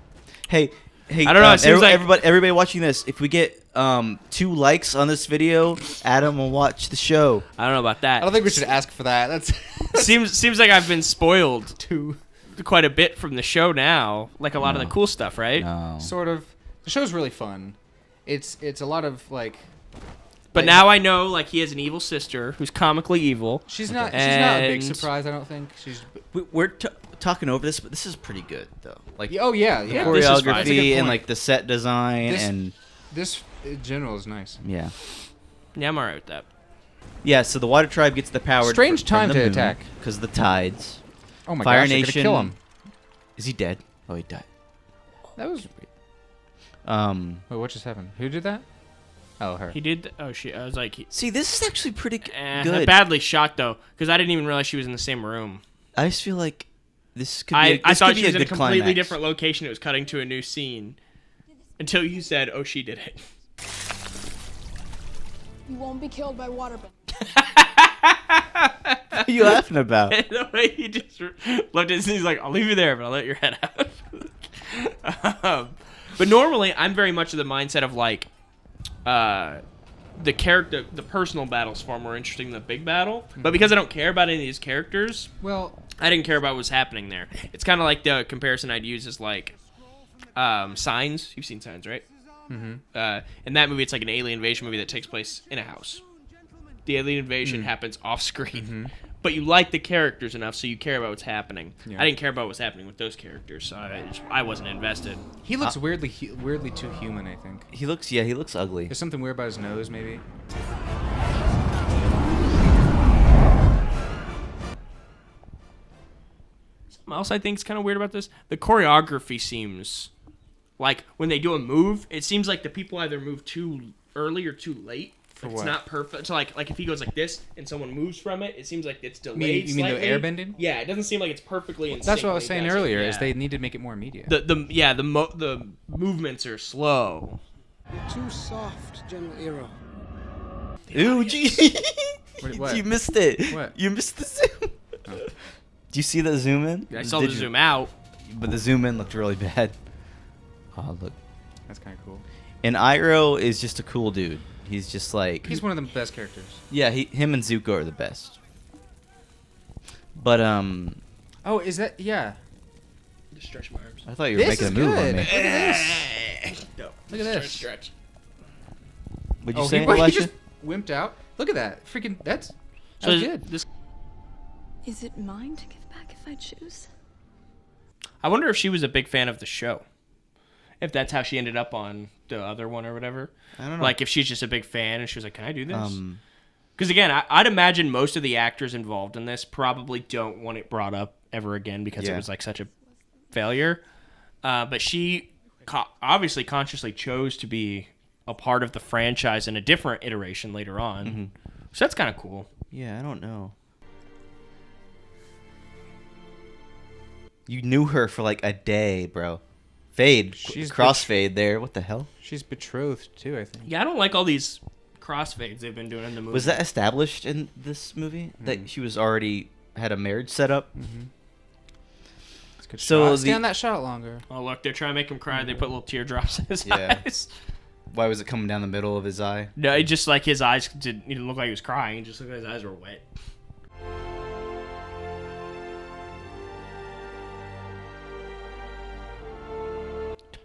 Hey, I don't know. It seems like everybody watching this. If we get 2 likes on this video, Adam will watch the show. I don't know about that. I don't think we should ask for that. That's seems like I've been spoiled quite a bit from the show now. Like a lot of the cool stuff, right? No. Sort of. The show's really fun. It's a lot of like. But now I know like he has an evil sister who's comically evil. She's not a big surprise. I don't think We're talking over this, but this is pretty good though. Like the choreography and like the set design this in general is nice. Yeah. Yeah, I'm alright with that. Yeah, so the Water Tribe gets the power. Strange time to attack because the tides. Oh my Fire gosh! Nation. They're gonna kill him. Is he dead? Oh, he died. That was. Wait, what just happened? Who did that? Oh, her. He did. Oh, shit. I was like. See, this is actually pretty good. Badly shot though, because I didn't even realize she was in the same room. I just feel like this could. I thought she was in a completely climax. different location. It was cutting to a new scene, until you said, "Oh, she did it." You won't be killed by waterbend. What are you laughing about? The way he just looked at it, he's like, "I'll leave you there, but I'll let your head out." But normally, I'm very much of the mindset of like, the personal battle's far more interesting than the big battle. But because I don't care about any of these characters, I didn't care about what's happening there. It's kind of like the comparison I'd use is like, Signs. You've seen Signs, right? Mm-hmm. In that movie, it's like an alien invasion movie that takes place in a house. The alien invasion happens off screen, but you like the characters enough, so you care about what's happening. Yeah. I didn't care about what's happening with those characters, so I wasn't invested. He looks weirdly too human. I think he looks ugly. There's something weird about his nose, maybe. Something else I think is kind of weird about this: the choreography seems like when they do a move, it seems like the people either move too early or too late. It's not perfect. So like if he goes like this and someone moves from it, it seems like it's delayed. You mean the airbending? Yeah, it doesn't seem like it's perfectly in sync. That's what I was saying earlier. Is they need to make it more immediate. The movements are slow. You're too soft, General Eero. Ooh, gee. What? You missed it. What? You missed the zoom. Oh. Do you see the zoom in? I saw the zoom out. but the zoom in looked really bad. Oh, look. That's kind of cool. And Iroh is just a cool dude. He's just like... He's one of the best characters. Yeah, him and Zuko are the best. But, Oh, is that... Yeah. Just stretch my arms. I thought you were making a move on me. Look at this. No. Look at this. Stretch. What'd you say, he Elisha? just wimped out. Look at that. Freaking... That's good. Is it mine to give back if I choose? I wonder if she was a big fan of the show. If that's how she ended up on the other one or whatever. I don't know. Like if she's just a big fan and she was like, "Can I do this?" Because again, I'd imagine most of the actors involved in this probably don't want it brought up ever again because it was like such a failure. But she obviously consciously chose to be a part of the franchise in a different iteration later on. Mm-hmm. So that's kind of cool. Yeah, I don't know. You knew her for like a day, bro. Fade. She's crossfade there. What the hell? She's betrothed too, I think. Yeah, I don't like all these crossfades they've been doing in the movie. Was that established in this movie? That she was already had a marriage set up? So stay on that shot longer. Oh look, they're trying to make him cry. They put little teardrops in his eyes. Why was it coming down the middle of his eye? No, it just like his eyes didn't look like he was crying. It just looked like his eyes were wet.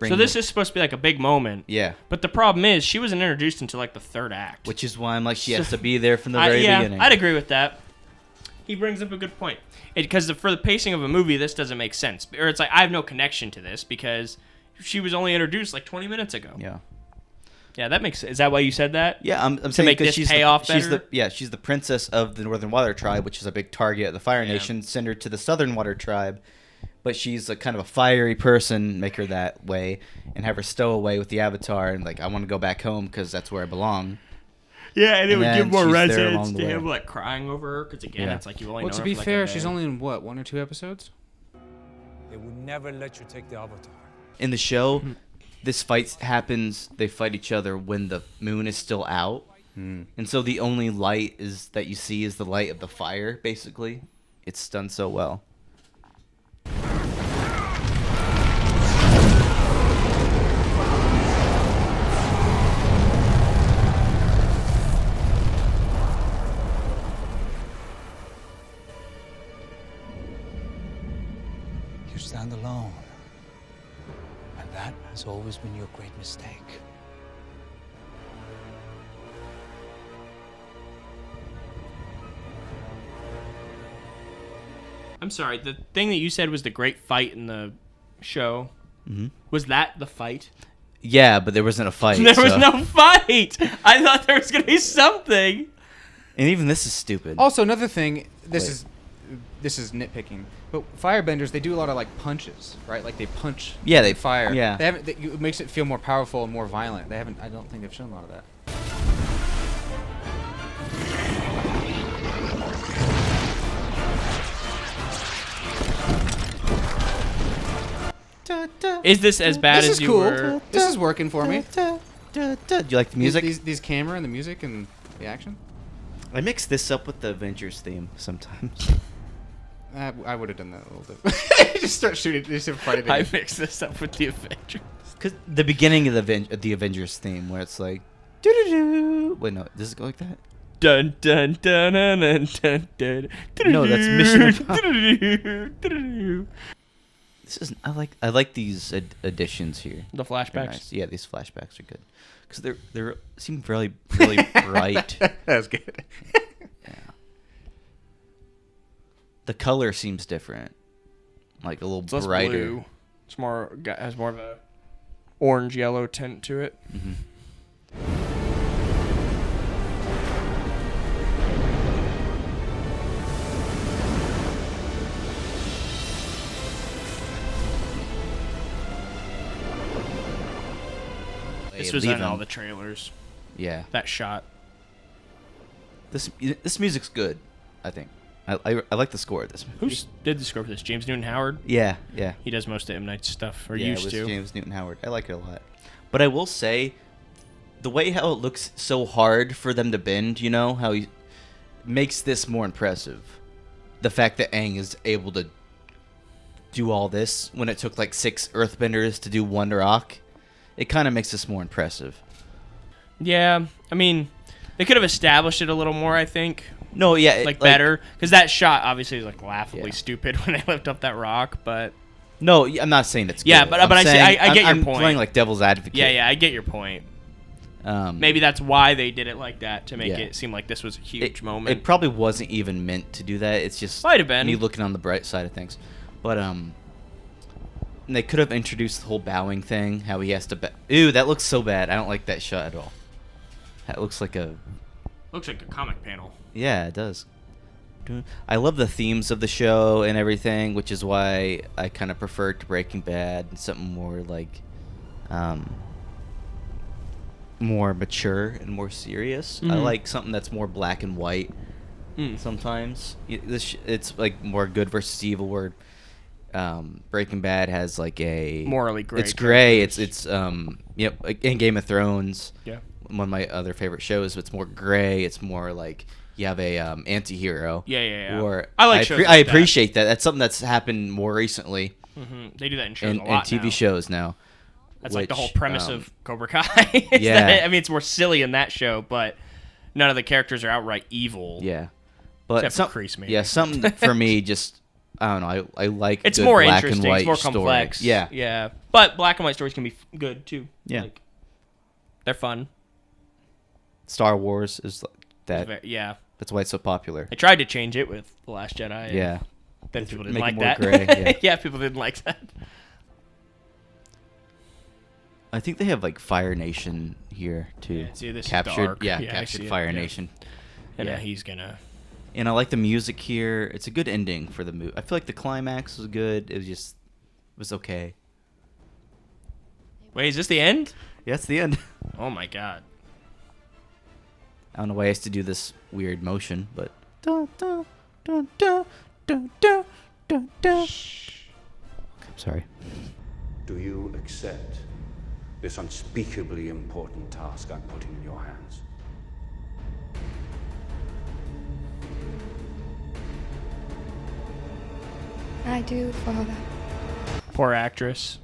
So this is supposed to be like a big moment. Yeah. But the problem is she wasn't introduced until like the third act. Which is why I'm like, she has to be there from the very beginning. I'd agree with that. He brings up a good point. Because for the pacing of a movie, this doesn't make sense. Or it's like, I have no connection to this because she was only introduced like 20 minutes ago. Yeah. Yeah, that makes sense. Is that why you said that? Yeah, I'm to saying make this she's pay off better? She's the princess of the Northern Water Tribe, which is a big target of the Fire Nation. Send her to the Southern Water Tribe. But she's a kind of a fiery person, make her that way, and have her stow away with the Avatar, and like, I want to go back home because that's where I belong. Yeah, and it would give more resonance to him like crying over her, because again, it's like you only know her to be for, like, fair, she's only in what, 1 or 2 episodes? They would never let you take the Avatar. In the show, this fight happens. They fight each other when the moon is still out, and so the only light is that you see is the light of the fire. Basically, it's done so well. You stand alone. And that has always been your great mistake. I'm sorry, the thing that you said was the great fight in the show. Was that the fight? Yeah, but there wasn't a fight. There was no fight! I thought there was going to be something. And even this is stupid. Also, another thing, this is nitpicking, but firebenders, they do a lot of like punches, right? Like they punch. Yeah, they fire. Yeah, it makes it feel more powerful and more violent. I don't think they've shown a lot of that. Is this as bad as you were? This is working for me. Do you like the music? These camera and the music and the action. I mix this up with the Avengers theme sometimes. I would have done that a little bit. Just start shooting. Just start fighting. I mix this up with the Avengers. Because the beginning of the Avengers theme, where it's like, doo-doo-doo. Wait, no, does it go like that? Dun dun dun dun dun dun dun. No, that's Mission Impossible. This is I like these additions here. The flashbacks. Nice. Yeah, these flashbacks are good because they seem really bright. That's good. Yeah. The color seems different, like a little brighter. Blue. It's has more of a orange yellow tint to it. Mm-hmm. This was in all the trailers. Yeah. That shot. This music's good, I think. I like the score of this movie. Who did the score for this? James Newton Howard? Yeah. He does most of M. Night's stuff, or yeah, used it was to. James Newton Howard. I like it a lot. But I will say, the way how it looks so hard for them to bend, you know, how he makes this more impressive. The fact that Aang is able to do all this when it took like 6 Earthbenders to do one rock. It kind of makes this more impressive. Yeah, I mean, they could have established it a little more, I think. No, yeah, like better, because that shot obviously is like laughably stupid when they lift up that rock, but. No, I'm not saying it's good. Yeah, but I get your point. I'm playing like devil's advocate. Yeah, I get your point. Maybe that's why they did it like that, to make it seem like this was a huge moment. It probably wasn't even meant to do that. It's just might have been me looking on the bright side of things. But they could have introduced the whole bowing thing. How he has to. Ew, that looks so bad. I don't like that shot at all. That looks like a comic panel. Yeah, it does. I love the themes of the show and everything, which is why I kind of prefer it to Breaking Bad and something more like, more mature and more serious. I like something that's more black and white. Sometimes it's like more good versus evil. Where Breaking Bad has like a morally gray. It's gray. It's like in Game of Thrones. Yeah. One of my other favorite shows. It's more gray. It's more like you have a anti-hero. Yeah. Or I like shows I like appreciate that. That's something that's happened more recently. They do that in shows a lot and TV shows now. That's like the whole premise of Cobra Kai. I mean, it's more silly in that show, but none of the characters are outright evil. Yeah, but except for Kreese, maybe. Yeah, something for me just I don't know. I like it's good more black interesting. And white it's more complex. Story. Yeah, yeah. But black and white stories can be good too. Yeah, like, they're fun. Star Wars is that. Yeah, that's why it's so popular. I tried to change it with The Last Jedi. Yeah, then people didn't make like it more that. Gray, yeah, people didn't like that. I think they have like Fire Nation here too. Yeah, see, this captured. is dark. Yeah, captured Fire Nation. And he's gonna. And I like the music here. It's a good ending for the movie. I feel like the climax was good. It was okay. Wait, is this the end? Yeah, it's the end. Oh my god. I don't know why I used to do this weird motion, but. I'm sorry. Do you accept this unspeakably important task I'm putting in your hands? I do, Father. Poor actress.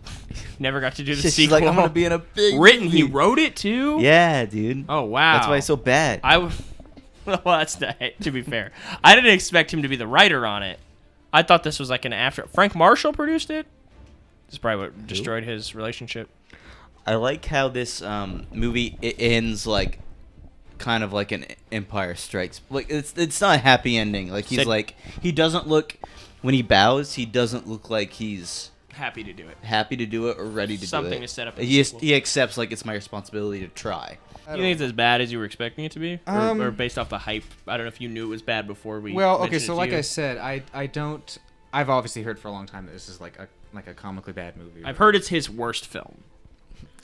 Never got to do the She's sequel. like, I'm gonna be in a big written. movie. He wrote it too. Yeah, dude. Oh wow. That's why it's so bad. Well, that's not, to be fair. I didn't expect him to be the writer on it. I thought this was like an after. Frank Marshall produced it. This is probably what destroyed his relationship. I like how this movie it ends like kind of like an Empire Strikes. Like it's not a happy ending. Like he's like he doesn't look when he bows. He doesn't look like he's happy to do it. Happy to do it or ready to Something do it. to set up. He accepts like it's my responsibility to try. Do you think it's as bad as you were expecting it to be, or based off the hype? I don't know if you knew it was bad before we. Well, okay, so like I said, I don't. I've obviously heard for a long time that this is like a comically bad movie. I've heard it's his worst film.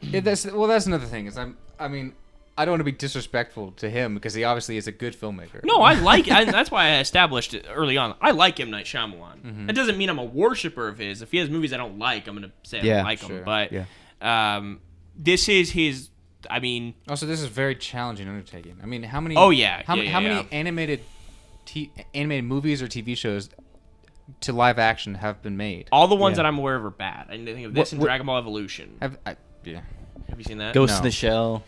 That's another thing. I mean, I don't want to be disrespectful to him because he obviously is a good filmmaker. No, I like. That's why I established it early on. I like M. Night Shyamalan. Mm-hmm. That doesn't mean I'm a worshiper of his. If he has movies I don't like, I'm gonna say I don't like them. But this is his. I mean, also this is a very challenging undertaking. I mean, how many? Oh yeah. How many animated movies or TV shows to live action have been made? All the ones that I'm aware of are bad. I think of this and Dragon Ball Evolution. Have you seen that? Ghost in the Shell.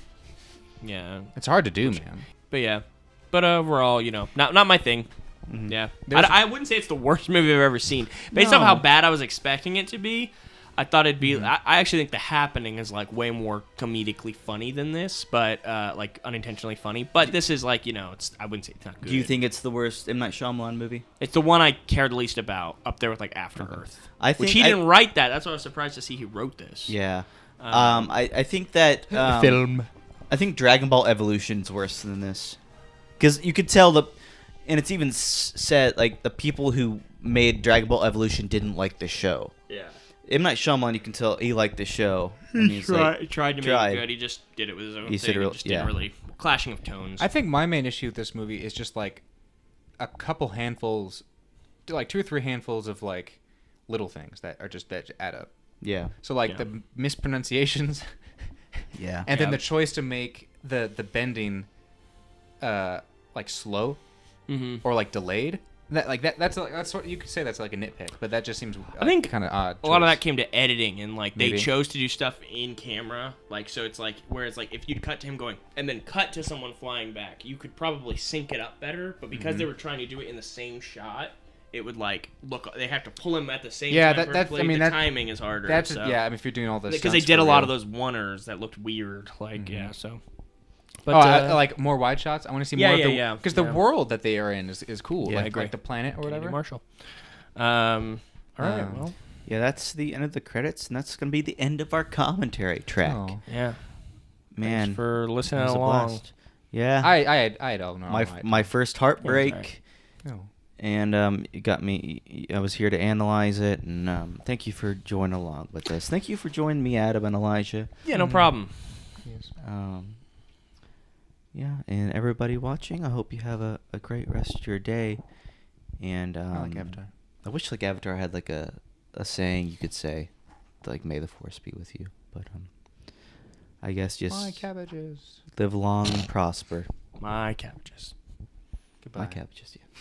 Yeah, it's hard to do, man. But yeah, but overall, not my thing. Mm-hmm. Yeah, I wouldn't say it's the worst movie I've ever seen. Based off how bad I was expecting it to be, I thought it'd be. I actually think The Happening is like way more comedically funny than this, but like unintentionally funny. But this is like I wouldn't say it's not good. Do you think it's the worst M. Night Shyamalan movie? It's the one I cared least about, up there with like After Earth. I think which he didn't write that. That's why I was surprised to see he wrote this. Yeah. I think that film. I think Dragon Ball Evolution's worse than this, because you could tell and it's even said like the people who made Dragon Ball Evolution didn't like the show. Yeah. M. Night Shyamalan, you can tell he liked the show. He tried to make it good. He just did it with his own thing. Just didn't really clashing of tones. I think my main issue with this movie is just like a couple handfuls, like 2 or 3 handfuls of like little things that add up. Yeah. So like the mispronunciations. Yeah. And then the choice to make the bending like slow or like delayed. That's what you could say. That's like a nitpick, but that just seems. I think kind of odd. A lot of that came to editing, and like they Maybe. chose to do stuff in camera, like so it's like whereas like if you'd cut to him going and then cut to someone flying back, you could probably sync it up better. But because they were trying to do it in the same shot, it would like look. They have to pull him at the same time. That's. I mean, the timing is harder. That's so. yeah. I mean, if you're doing all this, because they did a lot of those oneers that looked weird. Like so. But I like more wide shots. I want to see more of the because the world that they are in is cool. Yeah, like the planet or whatever. Marshall. All right. Well. Yeah, that's the end of the credits, and that's gonna be the end of our commentary track. Oh. Yeah. Man, thanks for listening it was a along. blast. Yeah. I had all no. My first heartbreak. Right. Oh. And it got me. I was here to analyze it, and thank you for joining along with us. Thank you for joining me, Adam and Elijah. Yeah, no problem. Yes. Yeah, and everybody watching, I hope you have a great rest of your day. And I like Avatar. I wish like Avatar had like a saying you could say, like "May the Force be with you." But I guess just My cabbages. live long and prosper. My cabbages. Goodbye. My cabbages. Yeah.